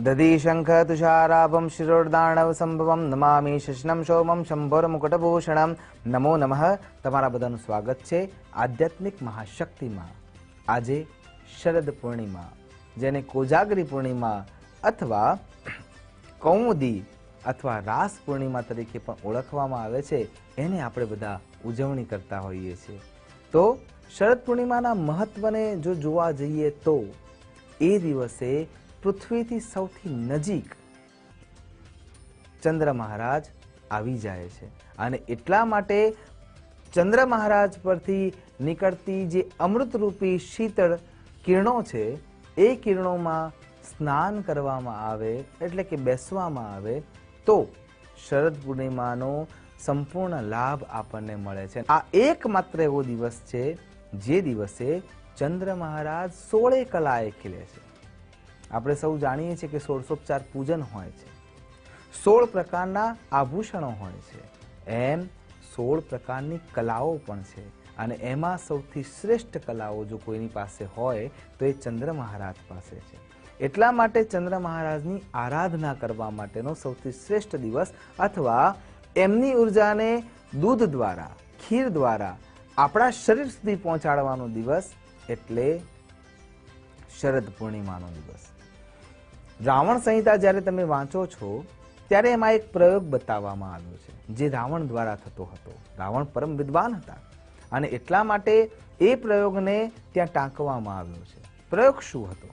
दधिशंख तुषाराभं शिरोर्दाणव संभवं नमामि शशनं सोमं शंभोर मुकुटभूषणं। नमो नमः। तमारा बधाનું સ્વાગત છે આધ્યાત્મિક મહાશક્તિમાં। આજે શરદ પૂર્ણિમા, જેને કોજાગરી પૂર્ણિમા અથવા કૌમુદી અથવા રાસ પૂર્ણિમા તરીકે પણ ઓળખવામાં આવે છે, એને આપણે બધા ઉજવણી કરતા હોઈએ છીએ। તો શરદ પૂર્ણિમાના મહત્વને જો જોવા જઈએ તો એ દિવસે પૃથ્વીથી સૌથી નજીક ચંદ્ર મહારાજ આવી જાય છે અને એટલા માટે ચંદ્ર મહારાજ પરથી નીકળતી જે અમૃતરૂપી શીતળ કિરણો છે એ કિરણોમાં સ્નાન કરવામાં આવે એટલે કે બેસવામાં આવે તો શરદ પૂર્ણિમાનો સંપૂર્ણ લાભ આપણને મળે છે। આ એકમાત્ર એવો દિવસ છે જે દિવસે ચંદ્ર મહારાજ 16 કલાએ ખીલે છે। આપણે સૌ જાણીએ છીએ કે 16 પૂજન હોય છે, 16 પ્રકારના આભૂષણો હોય છે, એમ 16 પ્રકારની કલાઓ પણ છે અને એમાં સૌથી શ્રેષ્ઠ કલાઓ જો કોઈની પાસે હોય તો એ ચંદ્ર મહારાજ પાસે છે। એટલા માટે ચંદ્ર મહારાજની આરાધના કરવા માટેનો સૌથી શ્રેષ્ઠ દિવસ અથવા એમની ઉર્જાને દૂધ દ્વારા, ખીર દ્વારા આપણા શરીર સુધી પહોંચાડવાનો દિવસ એટલે શરદ પૂર્ણિમાનો દિવસ। રાવણ સંહિતા જ્યારે તમે વાંચો છો ત્યારે એમાં એક પ્રયોગ બતાવવામાં આવ્યો છે જે રાવણ દ્વારા થતો હતો। રાવણ પરમ વિદ્વાન હતા અને એટલા માટે એ પ્રયોગને ત્યાં ટાંકવામાં આવ્યો છે। પ્રયોગ શું હતો?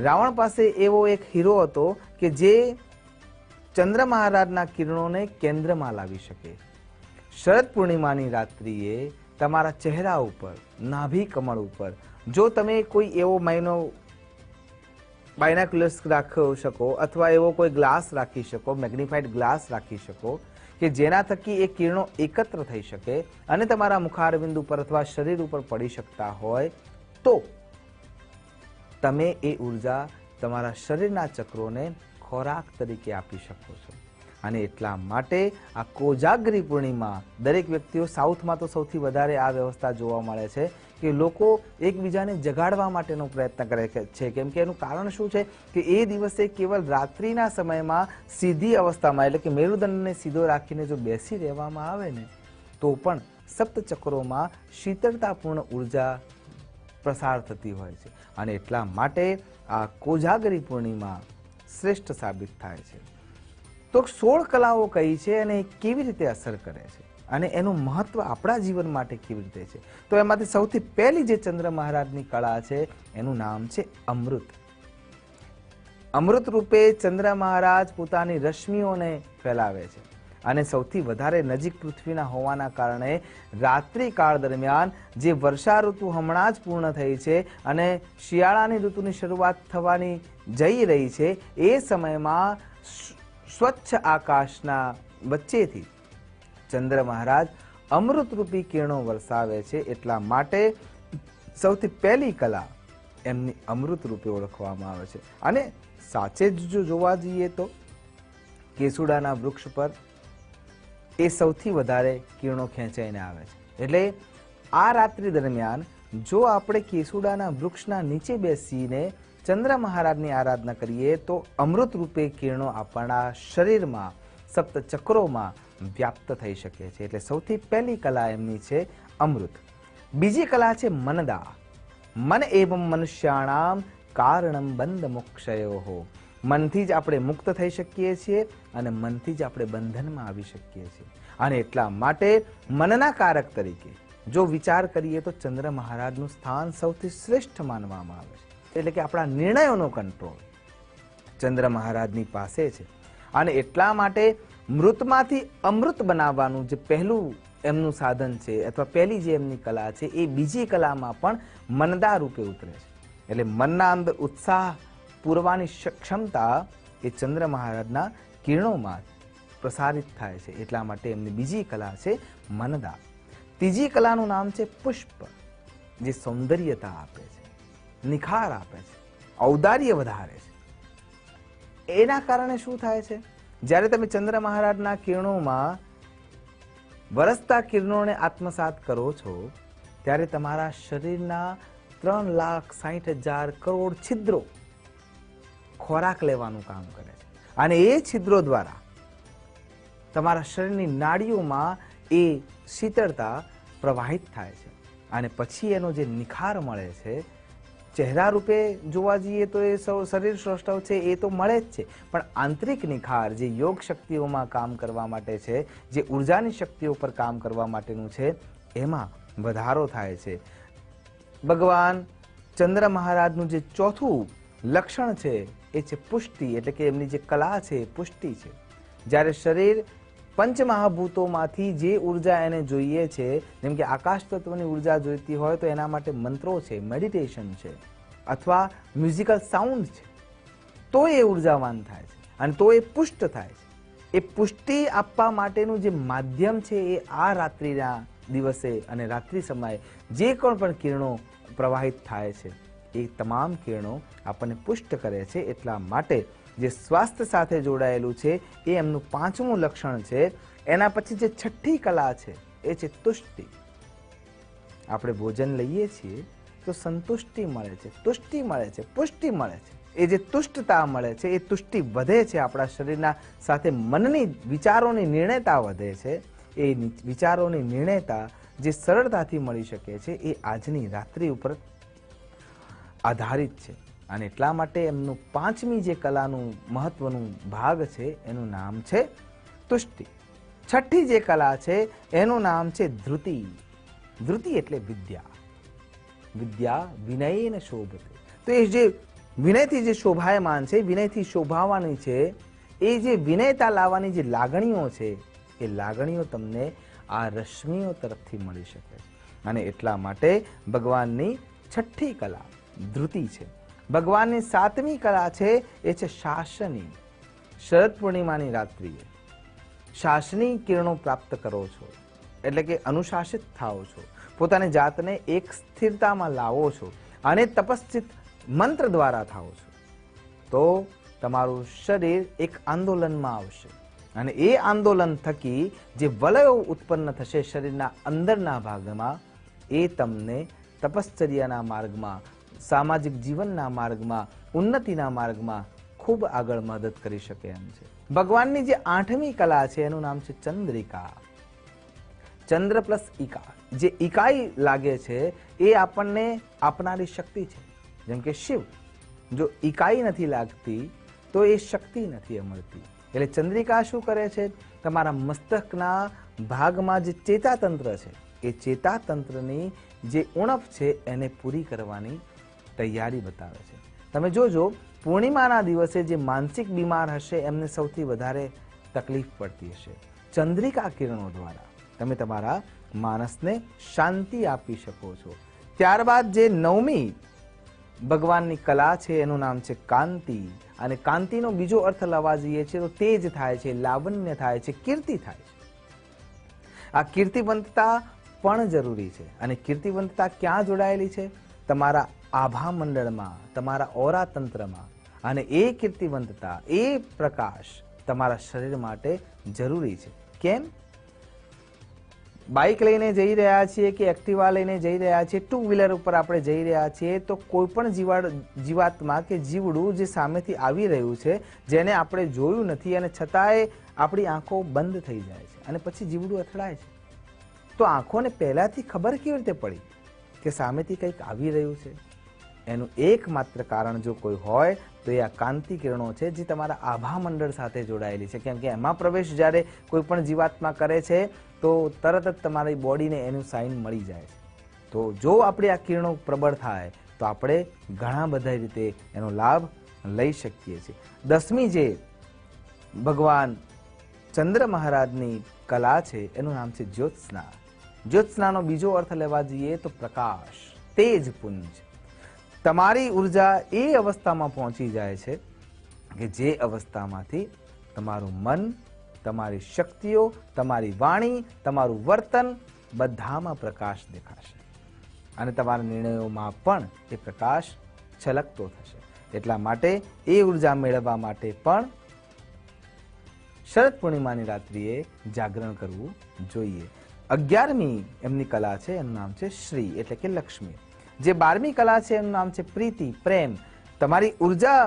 રાવણ પાસે એવો એક હીરો હતો કે જે ચંદ્ર મહારાજના કિરણોને કેન્દ્રમાં લાવી શકે। શરદ પૂર્ણિમાની રાત્રિએ તમારા ચહેરા ઉપર, નાભી કમળ ઉપર જો તમે કોઈ એવો મહિનો બાયનાક્યુલર્સ રાખી શકો અથવા એવો કોઈ ગ્લાસ રાખી શકો, મેગ્નિફાઈડ ગ્લાસ રાખી શકો કે જેના થકી એ કિરણો એકત્ર થઈ શકે અને તમારા મુખારવિંદ ઉપર અથવા શરીર ઉપર પડી શકતા હોય તો તમે એ ઉર્જા તમારા શરીરના ચક્રોને ખોરાક તરીકે આપી શકો છો। અને એટલા માટે આ કોજાગરી પૂર્ણિમા દરેક વ્યક્તિઓ, સાઉથમાં તો સૌથી વધારે આ વ્યવસ્થા જોવા મળે છે કે લોકો એકબીજાને જગાડવા માટેનો પ્રયત્ન કરે છે। કેમ કે એનું કારણ શું છે કે એ દિવસે કેવલ રાત્રિના સમયમાં સીધી અવસ્થામાં એટલે કે મેરુદંડને સીધો રાખીને જો બેસી રહેવામાં આવે ને તો પણ સપ્તચક્રોમાં શીતળતાપૂર્ણ ઉર્જા પ્રસાર થતી હોય છે અને એટલા માટે આ કોજાગરી પૂર્ણિમા શ્રેષ્ઠ સાબિત થાય છે। તો 16 કલાઓ કઈ છે અને કેવી રીતે અસર કરે છે અને એનું મહત્વ આપણા જીવન માટે કેવી રીતે છે? તો એમાંથી સૌથી પહેલી જે ચંદ્ર મહારાજની કળા છે એનું નામ છે અમૃત। અમૃત રૂપે ચંદ્ર મહારાજ પોતાની રશ્મિઓને ફેલાવે છે અને સૌથી વધારે નજીક પૃથ્વીના હોવાના કારણે રાત્રિકાળ દરમિયાન જે વર્ષા ઋતુ હમણાં જ પૂર્ણ થઈ છે અને શિયાળાની ઋતુની શરૂઆત થવાની જઈ રહી છે એ સમયમાં સ્વચ્છ આકાશના વચ્ચેથી ચંદ્ર મહારાજ અમૃતરૂપી કિરણો વરસાવે છે। એટલા માટે સૌથી પહેલી કલા એમની અમૃત રૂપે ઓળખવામાં આવે છે અને સાચે જ જો જોવા જઈએ તો કેસુડાના વૃક્ષ પર એ સૌથી વધારે કિરણો ખેંચાઈને આવે છે। એટલે આ રાત્રિ દરમિયાન જો આપણે કેસુડાના વૃક્ષના નીચે બેસીને ચંદ્ર મહારાજની આરાધના કરીએ તો અમૃત રૂપે કિરણો આપણા શરીરમાં, સપ્ત ચક્રોમાં વ્યાપ્ત થઈ શકે છે। એટલે સૌથી પહેલી કલા એમની છે અમૃત। બીજી કલા છે મનદા। મન એવં મનુષ્યાણામ કારણમ બંધ મોક્ષયોઃ। મનથી જ આપણે મુક્ત થઈ શકીએ છીએ અને મનથી જ આપણે બંધનમાં આવી શકીએ છીએ અને એટલા માટે મનના કારક તરીકે જો વિચાર કરીએ તો ચંદ્ર મહારાજનું સ્થાન સૌથી શ્રેષ્ઠ માનવામાં આવે છે। એટલે કે આપણા નિર્ણયોનો કંટ્રોલ ચંદ્ર મહારાજની પાસે છે અને એટલા માટે મૃતમાંથી અમૃત બનાવવાનું જે પહેલું એમનું સાધન છે અથવા પહેલી જે એમની કલા છે એ બીજી કલામાં પણ મનદા રૂપે ઉતરે છે। એટલે મનના અંદર ઉત્સાહ પૂરવાની ક્ષમતા એ ચંદ્ર મહારાજના કિરણોમાં પ્રસારિત થાય છે। એટલા માટે એમની બીજી કલા છે મનદા। ત્રીજી કલાનું નામ છે પુષ્પ, જે સૌંદર્યતા આપે છે, નિખાર આપે છે, ઔદાર્ય વધારે છે। એના કારણે શું થાય છે? જ્યારે તમે ચંદ્ર મહારાજના કિરણોમાં વરસતા કિરણોને આત્મસાત કરો છો ત્યારે તમારા શરીરના 3,60,000 કરોડ છિદ્રો ખોરાક લેવાનું કામ કરે છે અને એ છિદ્રો દ્વારા તમારા શરીરની નાડીઓમાં એ શીતળતા પ્રવાહિત થાય છે અને પછી એનો જે નિખાર મળે છે, ચહેરા રૂપે જોવા જઈએ તો એ શરીર સૌષ્ઠવ છે એ તો મળે જ છે, પણ આંતરિક નિખાર જે યોગ શક્તિઓમાં કામ કરવા માટે છે, જે ઉર્જાની શક્તિઓ પર કામ કરવા માટેનું છે, એમાં વધારો થાય છે. ભગવાન ચંદ્ર મહારાજનું જે ચોથું લક્ષણ છે એ છે પુષ્ટિ, એટલે કે એમની જે કલા છે એ પુષ્ટિ છે. જ્યારે શરીર પંચમહાભૂતોમાંથી જે ઉર્જા એને જોઈએ છે, જેમ કે આકાશ તત્વની ઉર્જા જોઈતી હોય તો એના માટે મંત્રો છે, મેડિટેશન છે અથવા મ્યુઝિકલ સાઉન્ડ છે, તો એ ઉર્જાવાન થાય છે અને તો એ પુષ્ટ થાય છે. એ પુષ્ટિ આપવા માટેનું જે માધ્યમ છે એ આ રાત્રિના દિવસે અને રાત્રિ સમયે જે પણ કિરણો પ્રવાહિત થાય છે એ તમામ કિરણો આપણને પુષ્ટ કરે છે. એટલા માટે જે સ્વાસ્થ્ય સાથે જોડાયેલું છે એ એમનું પાંચમું લક્ષણ છે. એના પછી જે છઠ્ઠી કલા છે એ છે તુષ્ટિ. આપણે ભોજન લઈએ છીએ તો સંતુષ્ટિ મળે છે, તુષ્ટિ મળે છે, પુષ્ટિ મળે છે. એ જે તુષ્ટતા મળે છે, એ તુષ્ટિ વધે છે, આપણા શરીરના સાથે મનની વિચારોની નિર્ણયતા વધે છે. એ વિચારોની નિર્ણયતા જે સરળતાથી મળી શકે છે એ આજની રાત્રિ ઉપર આધારિત છે અને એટલા માટે એમનું પાંચમી જે કલાનું મહત્વનું ભાગ છે એનું નામ છે તુષ્ટિ. છઠ્ઠી જે કલા છે એનું નામ છે ધૃતિ. ધૃતિ એટલે વિદ્યા. વિદ્યા વિનયેન શોભતે. તો એ જે વિનયથી જે શોભાયમાન છે, વિનયથી શોભાવાની છે, એ જે વિનયતા લાવવાની જે લાગણીઓ છે એ લાગણીઓ તમને આ રશ્મિઓ તરફથી મળી શકે છે. અને એટલા માટે ભગવાનની છઠ્ઠી કલા ધૃતિ છે. ભગવાનની સાતમી કલા છે એ છે શાસની. શરદ પૂર્ણિમાની રાત્રિએ શાસની કિરણો પ્રાપ્ત કરો છો, એટલે કે અનુશાસિત થાઓ છો, પોતાની જાતને એક સ્થિરતામાં લાવો છો અને તપસ્સિત મંત્ર દ્વારા થાઓ છો, તો તમારું શરીર એક આંદોલનમાં આવશે અને એ આંદોલન થકી જે વલયો ઉત્પન્ન થશે શરીરના અંદરના ભાગમાં, એ તમને તપશ્ચર્યાના માર્ગમાં, સામાજિક જીવનના માર્ગમાં, ઉન્નતિના માર્ગમાં ખૂબ આગળ મદદ કરી શકે એમ છે. ભગવાનની જે આઠમી કલા છે એનું નામ છે ચંદ્રિકા. ચંદ્ર પ્લસ ઈકા. જે ઈકાઈ લાગે છે એ આપણને આપનારી શક્તિ છે. જેમ કે શિવ, જો ઈકાઈ નથી લાગતી તો એ શક્તિ નથી મળતી. એટલે ચંદ્રિકા શું કરે છે? તમારા મસ્તકના ભાગમાં જે ચેતાતંત્ર છે એ ચેતાતંત્રની જે ઉણપ છે એને પૂરી કરવાની તૈયારી બતાવે છે. તમે જોજો, પૂર્ણિમાના દિવસે જે માનસિક બીમાર હશે એમને સૌથી વધારે તકલીફ પડતી હશે. ચંદ્રિકા કિરણો દ્વારા તમે તમારા માનસને શાંતિ આપી શકો છો. ત્યારબાદ જે નવમી ભગવાનની કલા છે એનું નામ છે કાંતિ. અને કાંતિનો બીજો અર્થ લેવા જઈએ છીએ તો તેજ થાય છે, લાવણ્ય થાય છે, કીર્તિ થાય છે. આ કીર્તિવંતતા પણ જરૂરી છે. અને કીર્તિવંતતા ક્યાં જોડાયેલી છે? તમારા આભા મંડળમાં, તમારા ઓરા તંત્રમાં. અને એ કીર્તિવંતતા, એ પ્રકાશ તમારા શરીર માટે જરૂરી છે. કેમ? બાઇક લઈને જઈ રહ્યા છીએ કે એક્ટિવા લઈને જઈ રહ્યા છીએ, ટુ વ્હીલર ઉપર આપણે જઈ રહ્યા છીએ, તો કોઈ પણ જીવાત્મા કે જીવડું જે સામેથી આવી રહ્યું છે, જેને આપણે જોયું નથી અને છતાંય આપણી આંખો બંધ થઈ જાય છે અને પછી જીવડું અથડાય છે, તો આંખોને પહેલાથી ખબર કેવી રીતે પડી કે સામેથી કંઈક આવી રહ્યું છે? એનું એકમાત્ર કારણ જો કોઈ હોય તો એ આ કાંતિ કિરણો છે, જે તમારા આભા મંડળ સાથે જોડાયેલી છે. કેમ કે એમાં પ્રવેશ જ્યારે કોઈ પણ જીવાત્મા કરે છે તો તરત જ તમારી બોડીને એનું સાઇન મળી જાય છે. તો જો આપણે આ કિરણો પ્રબળ થાય તો આપણે ઘણા બધા રીતે એનો લાભ લઈ શકીએ છીએ. દસમી જે ભગવાન ચંદ્ર મહારાજની કલા છે એનું નામ છે જ્યોત્સના. જ્યોત્સનાનો બીજો અર્થ લેવા જઈએ તો પ્રકાશ, તેજપુંજ. તમારી ઉર્જા એ અવસ્થામાં પહોંચી જાય છે કે જે અવસ્થામાંથી તમારું મન, તમારી શક્તિઓ, તમારી વાણી, તમારું વર્તન બધામાં પ્રકાશ દેખાશે અને તમારા નિર્ણયોમાં પણ એ પ્રકાશ છલકતો થશે. એટલા માટે એ ઉર્જા મેળવવા માટે પણ શરદ પૂર્ણિમાની રાત્રિએ જાગરણ કરવું જોઈએ. 11મી એમની કલા છે એનું નામ છે શ્રી, એટલે કે લક્ષ્મી. જે 12મી કલા છે એનું નામ છે પ્રીતિ, પ્રેમ. તમારી ઉર્જા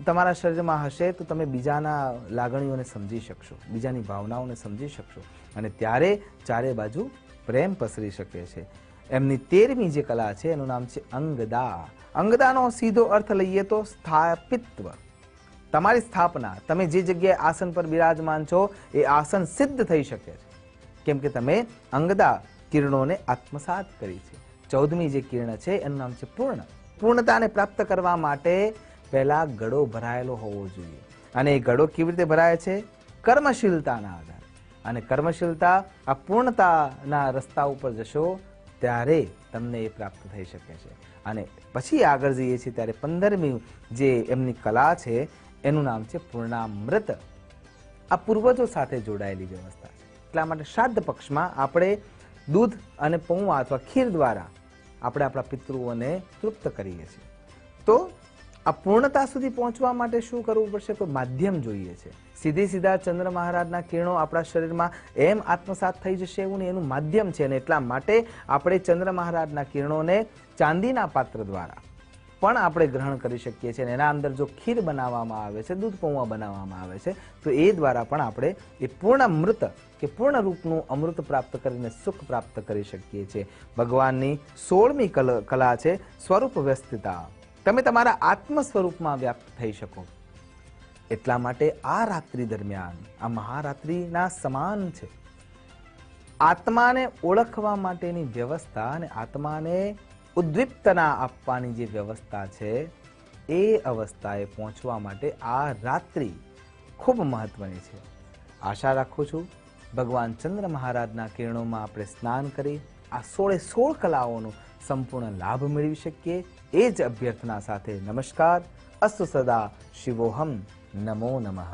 તમારા શરીરમાં હશે તો તમે બીજાના લાગણીઓને સમજી શકશો, બીજાની ભાવનાઓને સમજી શકશો અને ત્યારે ચારે બાજુ પ્રેમ પસરી શકે છે. એમની 13મી જે કલા છે એનું નામ છે અંગદા. અંગદાનો સીધો અર્થ લઈએ તો સ્થાપિત્વ, તમારી સ્થાપના. તમે જે જગ્યાએ આસન પર બિરાજમાન છો એ આસન સિદ્ધ થઈ શકે છે કેમ કે તમે અંગદા કિરણોને આત્મસાત કરી છે. 14મી જે કિરણ છે એનું નામ છે પૂર્ણ. પૂર્ણતાને પ્રાપ્ત કરવા માટે પહેલા ગળો ભરાયેલો હોવો જોઈએ અને એ ગળો કેવી રીતે ભરાય છે? કર્મશીલતાના આધારે. અને કર્મશીલતા આ પૂર્ણતાના રસ્તા ઉપર જશો ત્યારે તમને એ પ્રાપ્ત થઈ શકે છે. અને પછી આગળ જઈએ છીએ ત્યારે 15મી જે એમની કલા છે એનું નામ છે પૂર્ણામૃત. આ પૂર્વજો સાથે જોડાયેલી વ્યવસ્થા છે. એટલા માટે શ્રાદ્ધ પક્ષમાં આપણે દૂધ અને પૌવા અથવા ખીર દ્વારા આપણે આપણા પિતૃઓને તૃપ્ત કરીએ છીએ. તો આ પૂર્ણતા સુધી પહોંચવા માટે શું કરવું પડશે? કોઈ માધ્યમ જોઈએ છે. સીધા ચંદ્ર મહારાજના કિરણો આપણા શરીરમાં એમ આત્મસાત થઈ જશે એવું નહીં, એનું માધ્યમ છે. અને એટલા માટે આપણે ચંદ્ર મહારાજના કિરણોને ચાંદીના પાત્ર દ્વારા પણ આપણે ગ્રહણ કરી શકીએ છીએ. એના અંદર જો ખીર બનાવવામાં આવે છે, દૂધ પૌવા બનાવવામાં આવે છે તો એ દ્વારા પણ આપણે એ પૂર્ણ અમૃત કે પૂર્ણ રૂપનું અમૃત પ્રાપ્ત કરીને સુખ પ્રાપ્ત કરી શકીએ છીએ. ભગવાનની 16મી કલા છે સ્વરૂપ વ્યસ્તતા. તમે તમારા આત્મ સ્વરૂપમાં વ્યાપ્ત થઈ શકો. એટલા માટે આ રાત્રિ દરમિયાન આ મહારાત્રિના સમાન છે. આત્માને ઓળખવા માટેની વ્યવસ્થા અને આત્માને ઉદ્દીપ્તના આપવાની જે વ્યવસ્થા છે એ અવસ્થાએ પહોંચવા માટે આ રાત્રિ ખૂબ મહત્વની છે. આશા રાખું છું ભગવાન ચંદ્ર મહારાજના કિરણોમાં આપણે સ્નાન કરી આ 16 કલાઓનો સંપૂર્ણ લાભ મેળવી શકીએ એ જ અભ્યર્થના સાથે નમસ્કાર. અસ્તુ સદા શિવોહમ. નમો નમઃ.